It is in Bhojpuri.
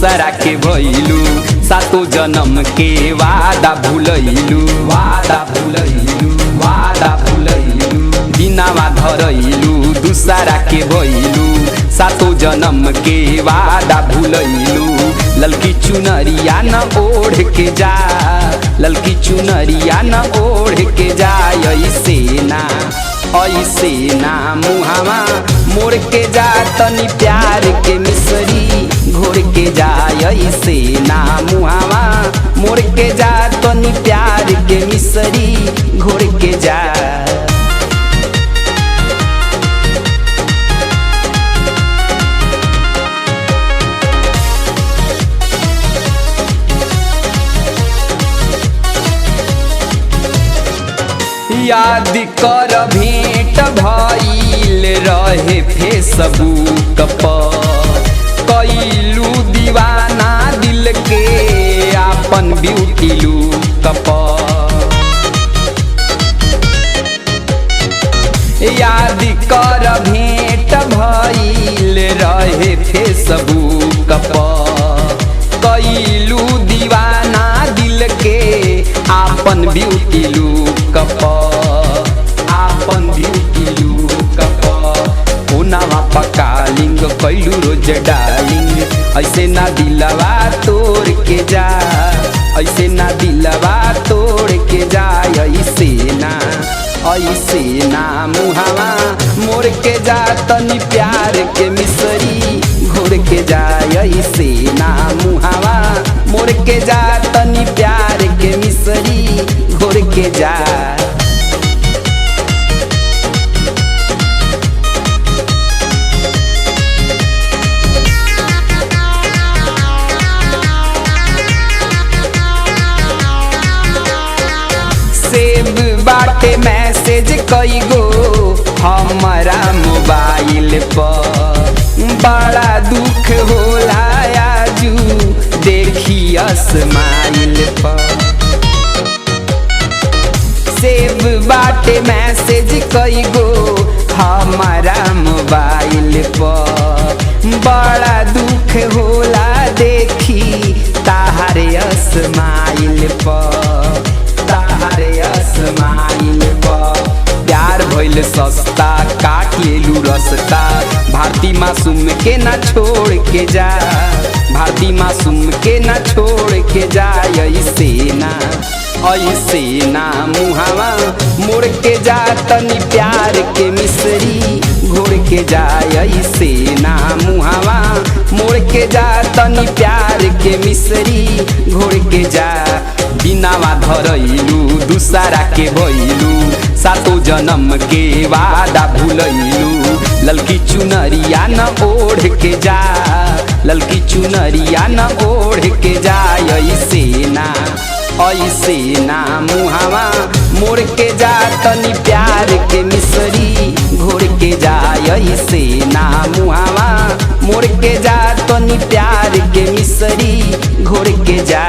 दूसरा के भइलू सातो जन्म के वादा भूलैलू वादा भूलैलू वादा भूलैलू दिनावा धरैलू दूसरा के भइलू सातो जन्म के वादा भूलैलू ललकी चुनरिया न ओढ़ के जा ललकी चुनरिया न ओढ़ के जा ऐसे ना मुहावा मोड़ के जा तनी प्यार के मिसरी घोड़ के जा ऐसे ना मुहावा मोड़ के जा तनी प्यार के मिसरी घोड़ के जा याद कर भेंट भइल रहे फेसबुक पर कैलू दीवाना दिल के आपन ब्यूटी लुक पर याद कर भेंट भइल रहे फेसबुक पर कैलू दीवाना दिल के आपन ब्यूटी लुक आपन ब्यूटी लुक पुनावा पकालिंग कैलू रोज डालिंग ऐसे ना दिलवा तोड़ के जा ऐसे ना दिलवा तोड़ के जा ऐसे ना मुहावा मोड़ के जा तनी प्यार के मिसरी घोड़ के जा ऐसे ना मुहावा मोड़ के जा तनी प्यार के मिसरी घोड़ के जा सेब बाटे मैसेज कई गो हमारा मोबाइल पर बड़ा दुख होला आजू देखी स्माइल पर सेब बाटे मैसेज कई गो हमारा मोबाइल पर बड़ा दुख होला देखी ताहरे स्माइल पर स्माइल प्यार भइल सस्ता काट लेलू रस्ता भारती मासूम के ना छोड़ के जा भारती मासूम के ना छोड़ के जा ऐसे ना मुहावा मोड़ के जा तनी प्यार के मिसरी घोड़ के जा ऐसे ना मुहावा मोड़ के जा तनी प्यार के मिसरी घोड़ के जा बिनावा धरैलू दूसरा के भइलू सातो जन्म के वादा भूलैलू ललकी चुनरिया न ओढ़ के जा ललकी चुनरिया न ओढ़ के जा ऐसे ना मुहावा मोड़ के जा तनी प्यार के मिसरी घोड़ के जा ऐसे ना मुहावा मोड़ के जा तनी प्यार के मिसरी घोड़ के जा।